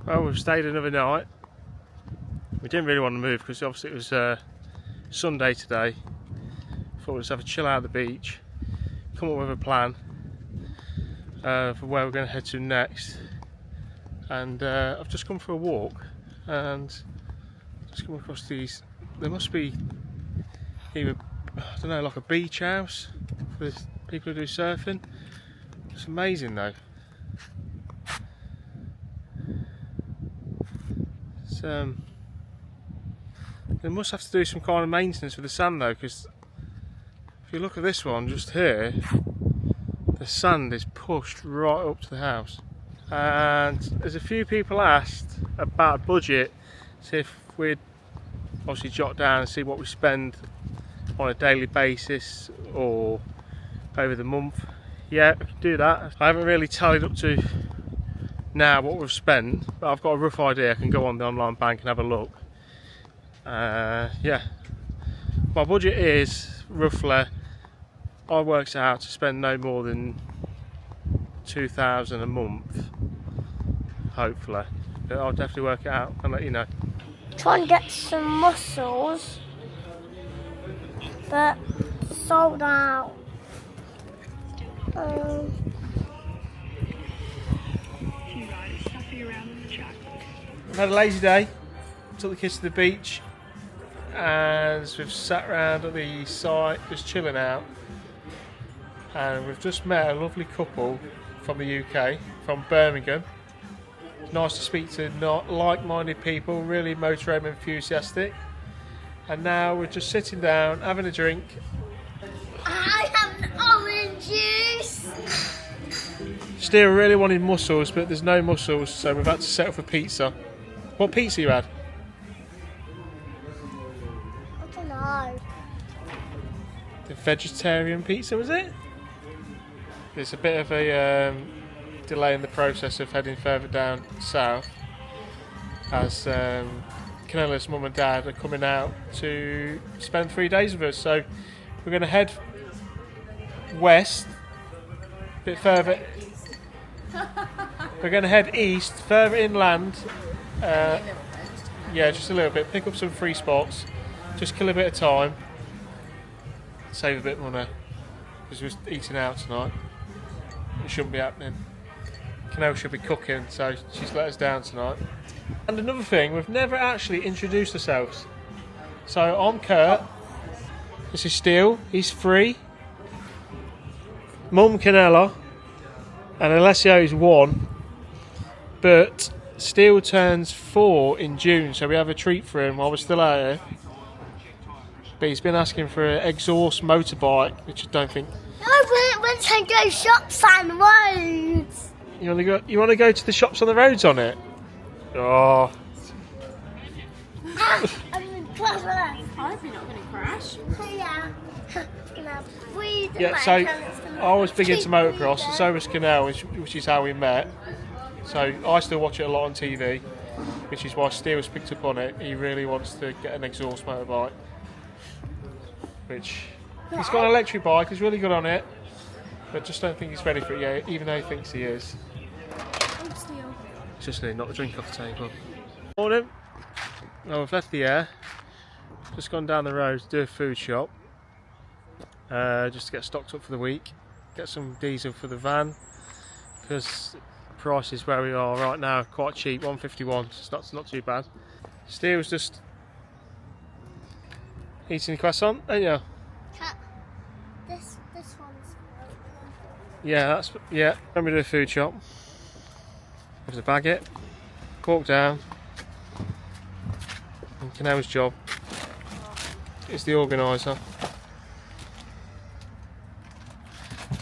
Well, we've stayed another night. We didn't really want to move because obviously it was Sunday today. Thought we'd just have a chill out at the beach, come up with a plan for where we're going to head to next. And I've just come for a walk and just come across these. There must be either, I don't know, like a beach house for people who do surfing. It's amazing though. It's, they must have to do some kind of maintenance with the sand though, because if you look at this one just here, the sand is pushed right up to the house. And there's a few people asked about a budget, see if we'd obviously jot down and see what we spend on a daily basis or over the month. Yeah, we can do that. I haven't really tallied up to now what we've spent, but I've got a rough idea. I can go on the online bank and have a look. Yeah, my budget is roughly, I worked out to spend no more than 2,000 a month, hopefully. But I'll definitely work it out and let you know. Try and get some mussels, but sold out. We've had a lazy day, took the kids to the beach and we've sat around at the site just chilling out, and we've just met a lovely couple from the UK, from Birmingham. It's nice to speak to like-minded people, really motorhome enthusiastic, and now we're just sitting down having a drink. I have an orange juice. Still really wanted mussels, but there's no mussels, so we've had to settle for pizza. What pizza you had? I don't know. The vegetarian pizza, was it? There's a bit of a delay in the process of heading further down south, as Kanela's mum and dad are coming out to spend 3 days with us. So we're going to head west, a bit further. We're going to head east, further inland. Yeah, just a little bit. Pick up some free spots. Just kill a bit of time. Save a bit of money. Because we're eating out tonight. It shouldn't be happening. Kanela should be cooking, so she's let us down tonight. And another thing, we've never actually introduced ourselves. So I'm Kurt. This is Steele. He's 3. Mum Kanela. And Alessio is 1. But Steele turns 4 in June, so we have a treat for him while we're still out here. But he's been asking for an exhaust motorbike, which I don't think. I want to go shops on the roads. You want to go to the shops on the roads on it? Oh. I'm in class. I hope you're not going to crash. Yeah. Yeah, so I was big into motocross, and so was Kanela, which is how we met. So I still watch it a lot on TV, which is why Steele's picked up on it. He really wants to get an exhaust motorbike, which he's got an electric bike. He's really good on it, but just don't think he's ready for it yet, even though he thinks he is. It's just not the drink off the table. Morning. Well, we've left the air. Just gone down the road to do a food shop. Just to get stocked up for the week. Get some diesel for the van, because prices where we are right now are quite cheap. 151, so it's not too bad. Steele's just eating a croissant, ain't you? This one's. Yeah, when we do a food shop. There's a baguette. Walk down. And Kanela's job is the organiser.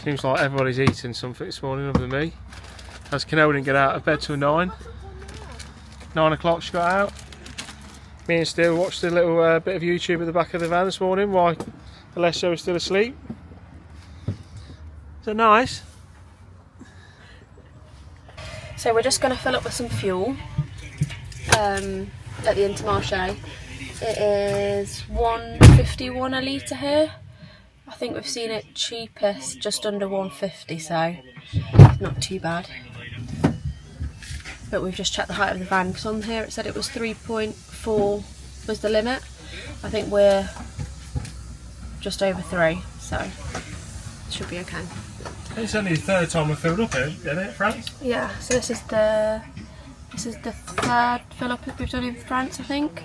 Seems like everybody's eating something this morning other than me. As Kanela didn't get out of bed till 9. 9 o'clock she got out. Me and Steele watched a little bit of YouTube at the back of the van this morning while Alessio was still asleep. Is that nice? So we're just going to fill up with some fuel at the Intermarché. It is £1.51 a litre here. I think we've seen it cheapest just under 150, so not too bad. but we've just checked the height of the van because on here it said it was 3.4 was the limit. I think we're just over 3, so it should be okay. It's only the third time we've filled up here, isn't it, France? Yeah, so this is the third fill up we've done in France, I think.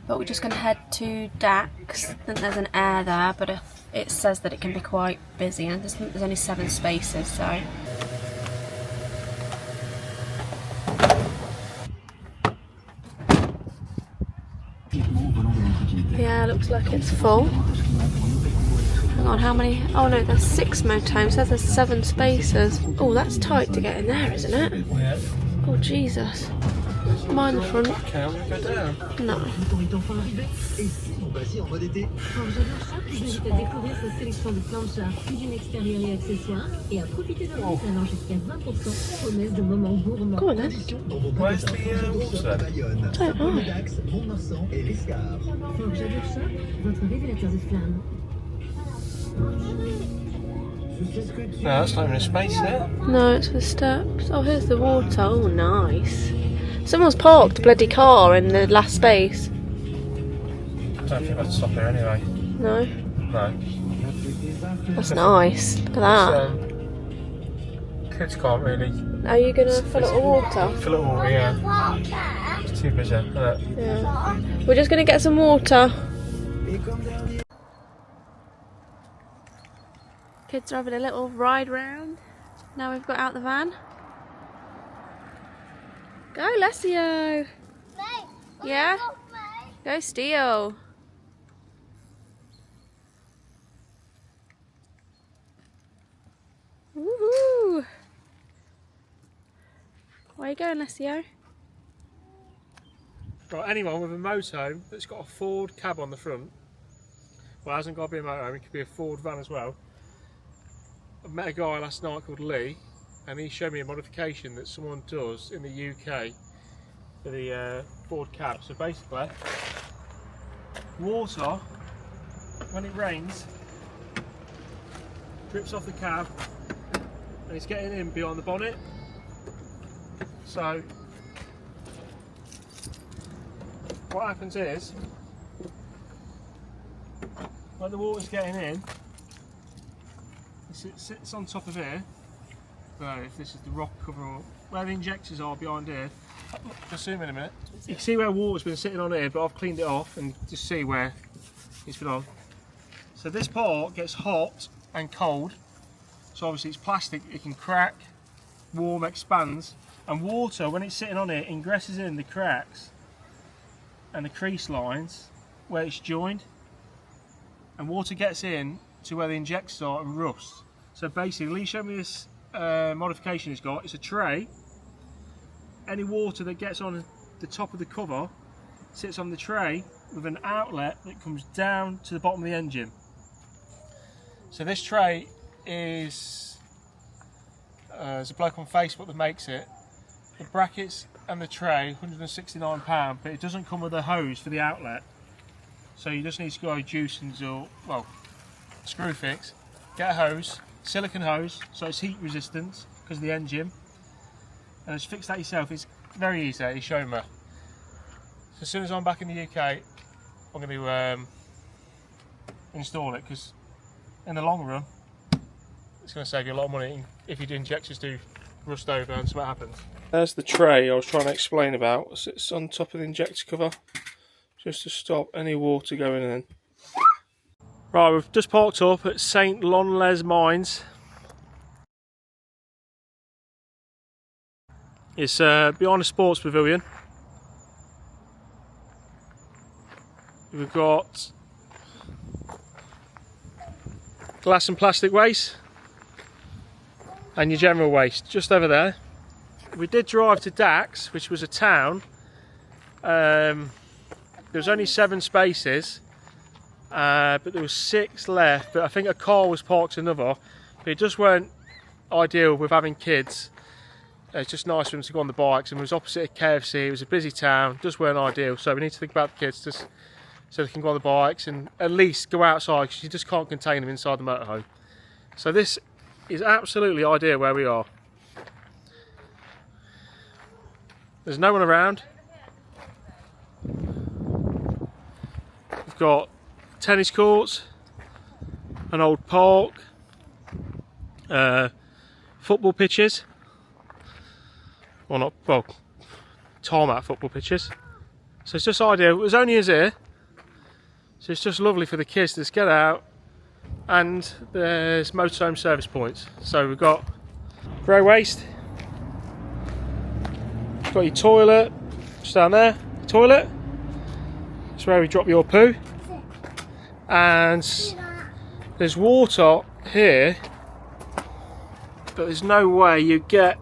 But we're just going to head to Dax. I think there's an air there, but it says that it can be quite busy, and there's only 7 spaces, so. Yeah, looks like it's full. Hang on, how many? Oh no, there's 6 motorhomes. It says there's 7 spaces. Oh, that's tight to get in there, isn't it? Yeah. Oh Jesus. Mind the front. Can we go down? No. Go on then. Where's the water? Don't know. No, that's not even a space there. No, it's for steps. Oh, here's the water. Oh, nice. Someone's parked a bloody car in the last space. I don't think I'd stop here anyway. No? No. That's nice. Look at that. Kids can't really. Are you going to fill it with water? Fill it all, yeah. It's too busy, isn't it? Yeah. We're just going to get some water. Kids are having a little ride round. Now we've got out the van. Go, Alessio! Yeah? Go, Steele! Woohoo! Where are you going, Alessio? Right, anyone with a motorhome that's got a Ford cab on the front, well, it hasn't got to be a motorhome, it could be a Ford van as well. I met a guy last night called Lee, and he showed me a modification that someone does in the UK for the Ford cab. So basically, water, when it rains, drips off the cab and it's getting in behind the bonnet. So what happens is, when the water's getting in, it sits on top of here. If this is the rock cover, or where the injectors are behind here. Just zoom in a minute. You can see where water's been sitting on here, but I've cleaned it off and just see where it's been on. So this part gets hot and cold. So obviously it's plastic, it can crack, warm, expands, and water, when it's sitting on it, ingresses in the cracks and the crease lines where it's joined, and water gets in to where the injectors are and rust. So basically, Lee showed me this modification he's got. It's a tray. Any water that gets on the top of the cover sits on the tray with an outlet that comes down to the bottom of the engine. So this tray is, there's a bloke on Facebook that makes it. The brackets and the tray, £169, but it doesn't come with a hose for the outlet. So you just need to go juicings or, well, screw fix, get a hose, silicone hose, so it's heat resistant because of the engine, and just fix that yourself. It's very easy, he's showing me. So as soon as I'm back in the UK, I'm going to install it, because in the long run it's going to save you a lot of money if your injectors do rust over and so what happens. There's the tray I was trying to explain about. It sits on top of the injector cover just to stop any water going in. Right, we've just parked up at St Lonles Mines. It's behind a sports pavilion. We've got glass and plastic waste and your general waste just over there. We did drive to Dax, which was a town. There was only 7 spaces. But there was 6 left, but I think a car was parked another. But it just weren't ideal with having kids. It's just nice for them to go on the bikes, and it was opposite a KFC. It was a busy town, just weren't ideal. So we need to think about the kids just so they can go on the bikes and at least go outside, because you just can't contain them inside the motorhome. So this is absolutely ideal where we are. There's no one around. We've got tennis courts, an old park, football pitches. Well, tarmac football pitches. So it's just ideal. It was only us here, so it's just lovely for the kids to just get out. And there's motorhome service points. So we've got grey waste. Got your toilet just down there. Toilet. That's where we drop your poo. And there's water here, but there's no way you get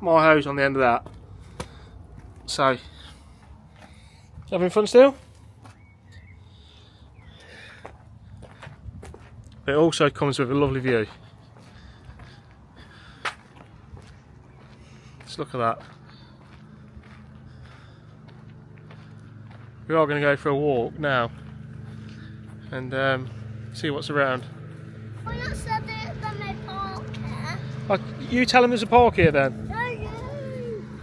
my hose on the end of that. So, having fun still? It also comes with a lovely view. Just look at that. We are going to go for a walk now and see what's around. Well, you said there's no park here. You tell them there's a park here then. No,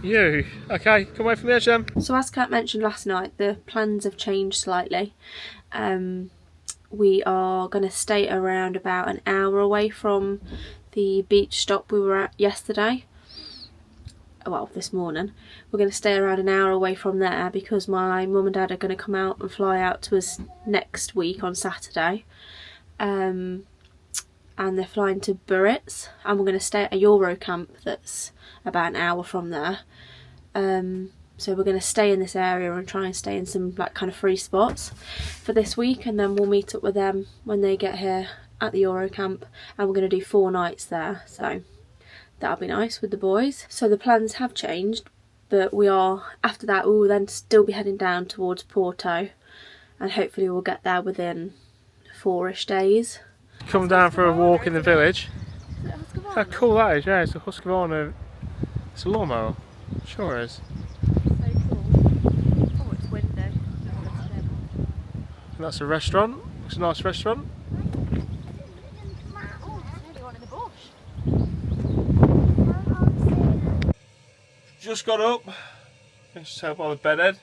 You? Okay, come away from the edge then. So as Kat mentioned last night, the plans have changed slightly. We are going to stay around about an hour away from the beach stop we were at yesterday. Well, this morning. We're going to stay around an hour away from there because my mum and dad are going to come out and fly out to us next week on Saturday. And they're flying to Biarritz, and we're going to stay at a Eurocamp that's about an hour from there. So we're going to stay in this area and try and stay in some like kind of free spots for this week, and then we'll meet up with them when they get here at the Eurocamp, and we're going to do 4 nights there. So that'll be nice with the boys. So the plans have changed, but we are, after that, we will then still be heading down towards Porto, and hopefully we'll get there within 4-ish days. Come down for a walk in the village. How cool that is, yeah, it's a Husqvarna, it's a lawnmower, sure is. So cool. Oh, it's windy. And that's a restaurant, it's a nice restaurant. Just got up, you can just tell by the bedhead.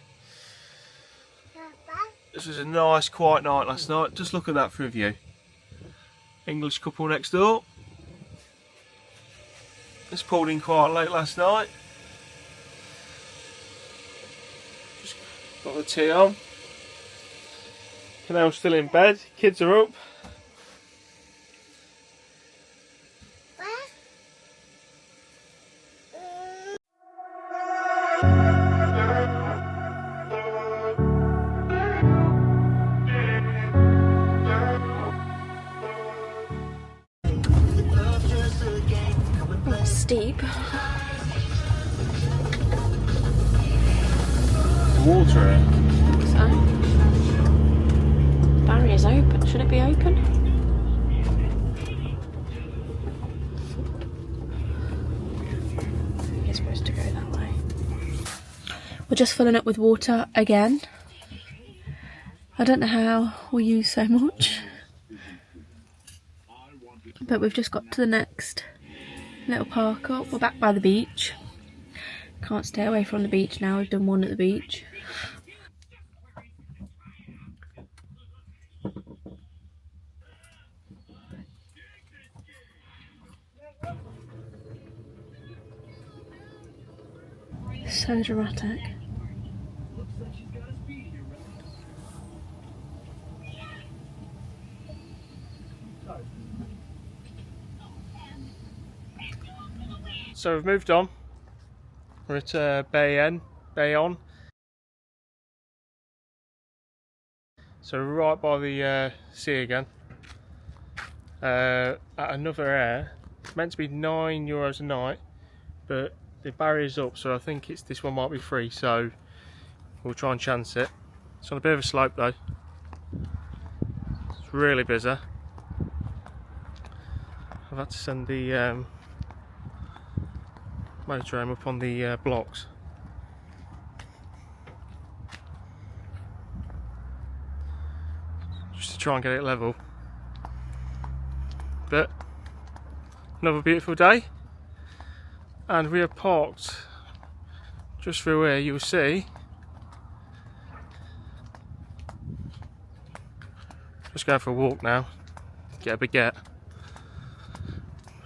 This was a nice quiet night last night, just look at that for a view. English couple next door. It's pulled in quite late last night. Just got the tea on. Kanela's still in bed, kids are up. Steep. Water here. So, barrier's open. Should it be open? You're supposed to go that way. We're just filling up with water again. I don't know how we use so much, but we've just got to the next little park up. We're back by the beach. Can't stay away from the beach now, we've done one at the beach. So dramatic. So we've moved on. We're at Bayonne. So we're right by the sea again. At another air. It's meant to be €9 a night, but the barrier's up, so I think this one might be free. So we'll try and chance it. It's on a bit of a slope though. It's really busy. I've had to send the motorhome up on the blocks. Just to try and get it level. But another beautiful day, and we are parked just through here you'll see, just go for a walk now, get a baguette.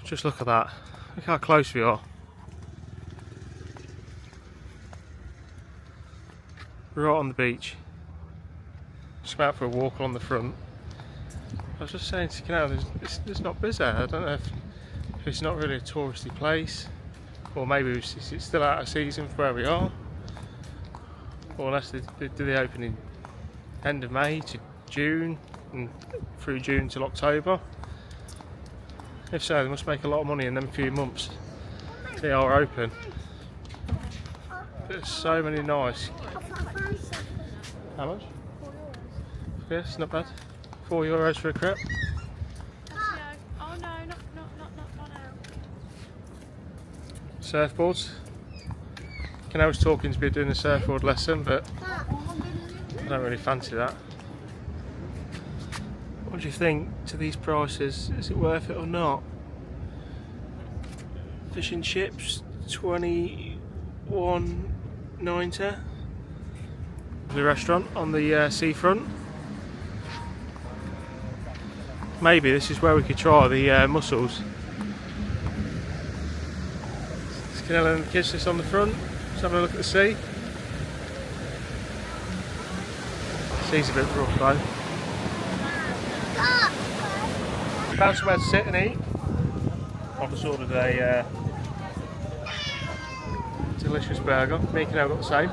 Just look at that, look how close we are. Right on the beach. Just come out for a walk along the front. I was just saying to Kanela, it's not busy. I don't know if it's not really a touristy place, or maybe it's still out of season for where we are, or unless they do the opening end of May to June and through June till October. If so, they must make a lot of money in them few months they are open. There's so many nice. How much? Yes, not bad. €4 for a crepe. Oh no, not now. Surfboards. Kanela was talking to me doing a surfboard lesson, but I don't really fancy that. What do you think to these prices? Is it worth it or not? Fish and chips, $21.90. The restaurant on the seafront. Maybe this is where we could try the mussels. It's Kanela and the kids just on the front, just having a look at the sea. Sea's a bit rough though. Found somewhere to sit and eat. I've just ordered a delicious burger. Me and Kanela got the same.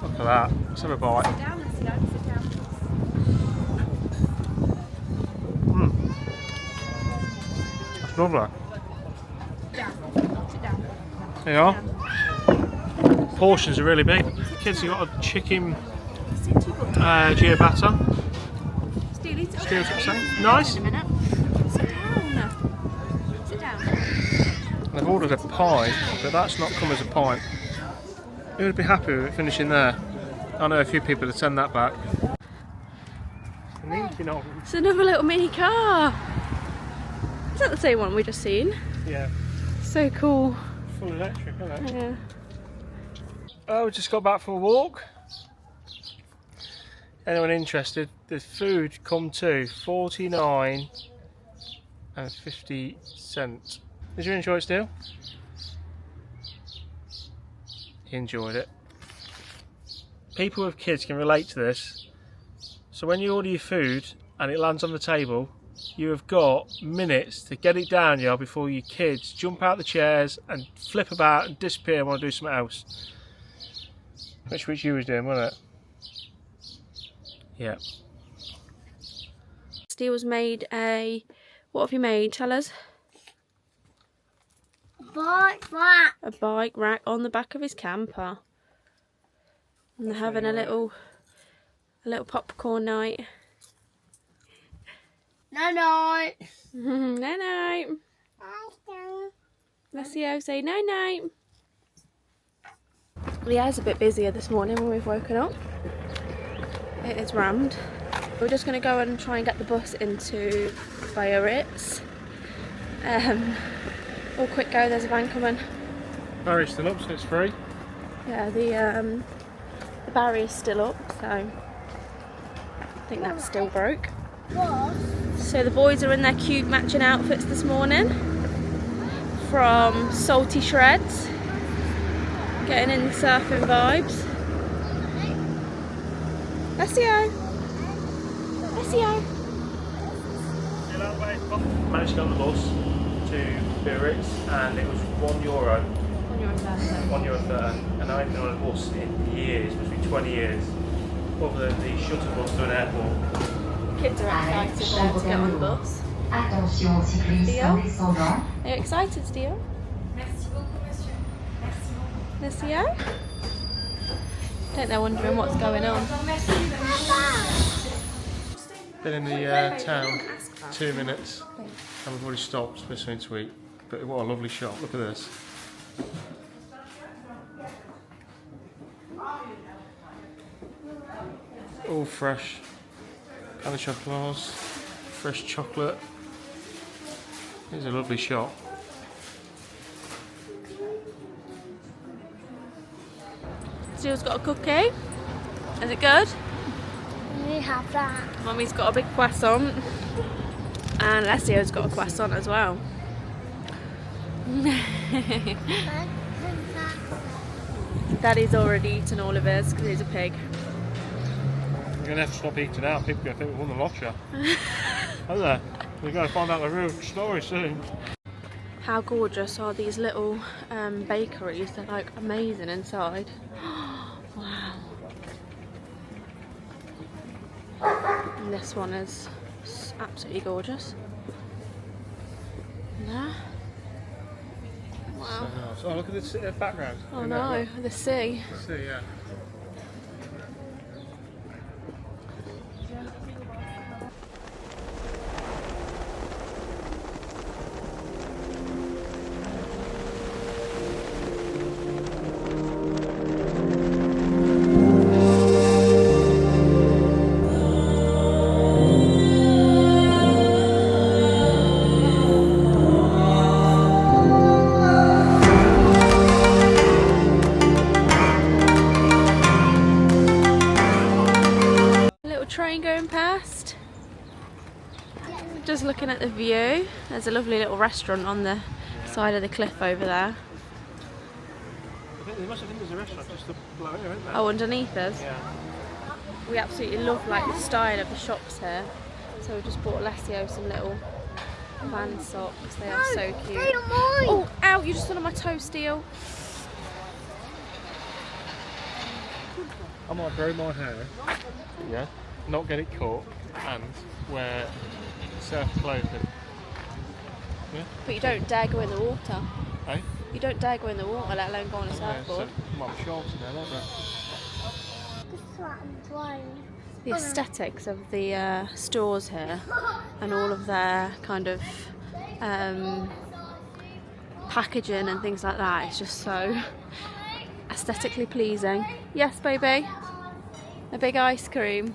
Look at that. Let's have a bite. Sit down. That's lovely. Sit down. There you are. Portions are really big. The kids have got a chicken ciabatta. Steel's got the same. Nice. Sit down. Sit down. They've ordered a pint, but that's not come as a pint. Who would be happy with it finishing there? I know a few people would send that back. It's another little mini car. Is that the same one we just seen? Yeah. So cool. Full electric, isn't it? Yeah. Oh, we just got back from a walk. Anyone interested? The food come to $49.50. Did you enjoy it still? He enjoyed it. People with kids can relate to this. So when you order your food and it lands on the table, you have got minutes to get it down here before your kids jump out the chairs and flip about and disappear and want to do something else. Which you was doing, wasn't it? Yeah. Steele's made what have you made? Tell us. Bike rack. A bike rack on the back of his camper. And they're having a little popcorn night. No. Night night. Alessio, say night night. The air's a bit busier this morning when we've woken up. It is rammed. We're just going to go and try and get the bus into Biarritz. Oh, quick go, there's a van coming. Barrier's still up, so it's free. Yeah, the barrier's still up, so I think that's still broke. What? So the boys are in their cute matching outfits this morning from Salty Shreds, getting in surfing vibes. Alessio! Managed to get on the bus to Biarritz and it was €1. €1.30, and I haven't been on a bus in years, must be 20 years, other than the shuttle bus to an airport. Kids are excited there to get on the bus. Attention cycliste descendant. Are you excited, Steele? Merci beaucoup, monsieur. Merci Alessio? I think they're wondering what's going on. Been in the town 2 minutes and we've already stopped for something to eat. But what a lovely shop, look at this. All fresh. Kind of chocolate, fresh chocolate. It's a lovely shop. Alessio's got a cookie. Is it good? We have that. Mummy's got a big croissant. And Alessio's got a croissant as well. Daddy's already eaten all of his because he's a pig. We're going to have to stop eating out. People are going to think we won the lottery. Aren't they? We're going to find out the real story soon. How gorgeous are these little bakeries? They're like amazing inside. Wow. And this one is absolutely gorgeous. There. Wow. So nice. Oh, look at this background. Oh no, the sea. The sea, yeah. Train going past. Just looking at the view. There's a lovely little restaurant on the side of the cliff over there. They must have think there's a restaurant just below here, isn't there? Oh, underneath us. Yeah. We absolutely love like the style of the shops here. So we just bought Alessio some little van socks. They are so cute. They are mine. Oh, ow! You just stood on my toe, Steel. I might grow my hair. Yeah. Not get it caught and wear surf clothing. Yeah. But you don't dare go in the water. Eh? You don't dare go in the water, let alone go on a surfboard. Might be shorts in there, don't there? This is what I'm trying. The aesthetics of the stores here and all of their kind of packaging and things like that, it's just so aesthetically pleasing. Yes, baby? A big ice cream.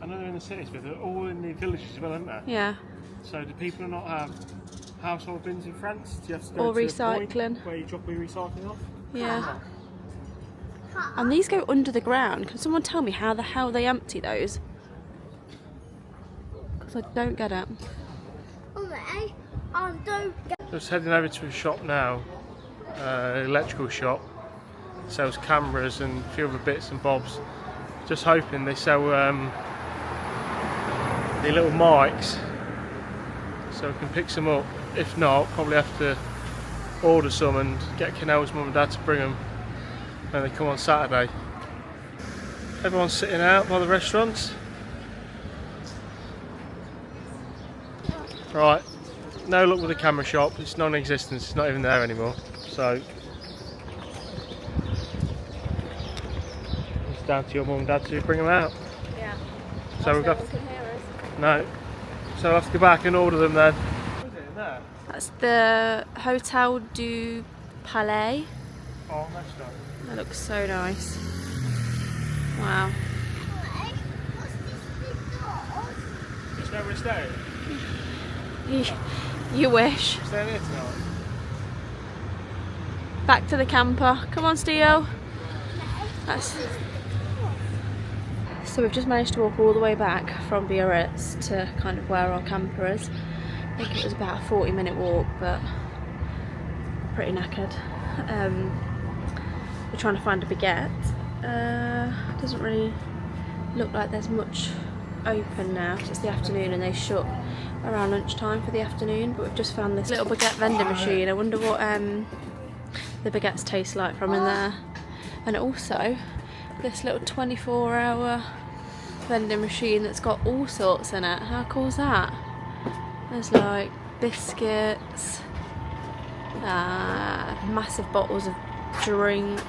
I know they're in the cities, but they're all in the villages as well, aren't they? Yeah. So do people not have household bins in France? Do you have to go Or to recycling. a point where you drop your recycling off? Yeah. And these go under the ground. Can someone tell me how the hell they empty those? Because I don't get it. Mummy, I don't get. Just heading over to a shop now, electrical shop. Sells cameras and a few other bits and bobs. Just hoping they sell the little mics so we can pick some up. If not, probably have to order some and get Kanela's mum and dad to bring them when they come on Saturday. Everyone's sitting out by the restaurants. Right, no luck with the camera shop, it's non-existent, it's not even there anymore. So it's down to your mum and dad to bring them out. Yeah. So we've got can hear us. no. So we'll have to go back and order them then. What is it in there? That's the Hotel du Palais. Oh, that's nice. That looks so nice. Wow. Just where we're staying. You wish. We're staying here tonight. Back to the camper. Come on, Steel. So we've just managed to walk all the way back from Biarritz to kind of where our camper is. I think it was about a 40-minute walk, but pretty knackered. We're trying to find a baguette. Doesn't really look like there's much open now because it's the afternoon and they shut around lunchtime for the afternoon, but we've just found this little baguette vending machine. I wonder what the baguettes taste like from in there. And also this little 24-hour vending machine that's got all sorts in it. How cool is that? There's like biscuits, massive bottles of drink,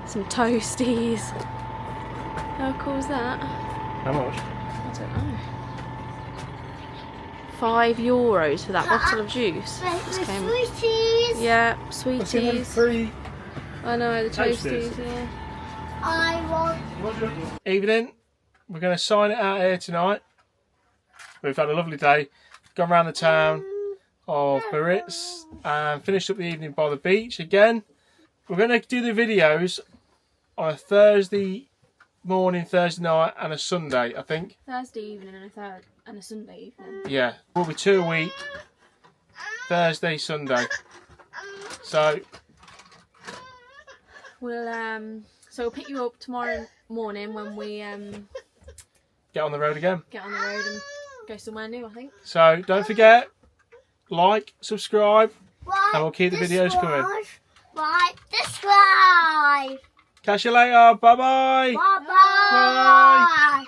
some toasties. How cool is that? How much? I don't know. €5 for that bottle of juice. Just came- Sweeties. Yeah, sweeties. Free. I know, the Toasties. toasties, yeah. I want. Evening. We're going to sign it out here tonight. We've had a lovely day. Gone around the town, of Biarritz and finished up the evening by the beach again. We're going to do the videos on a Thursday morning, Thursday night and a Sunday, I think. Thursday evening and a Sunday evening. Yeah, we'll be 2 a week. Thursday, Sunday. So we'll pick you up tomorrow morning when we get on the road again. get on the road and go somewhere new, I think. So don't forget, like, subscribe, Right, and we'll keep the videos coming. Right, subscribe. Catch you later. Bye-bye. Bye-bye.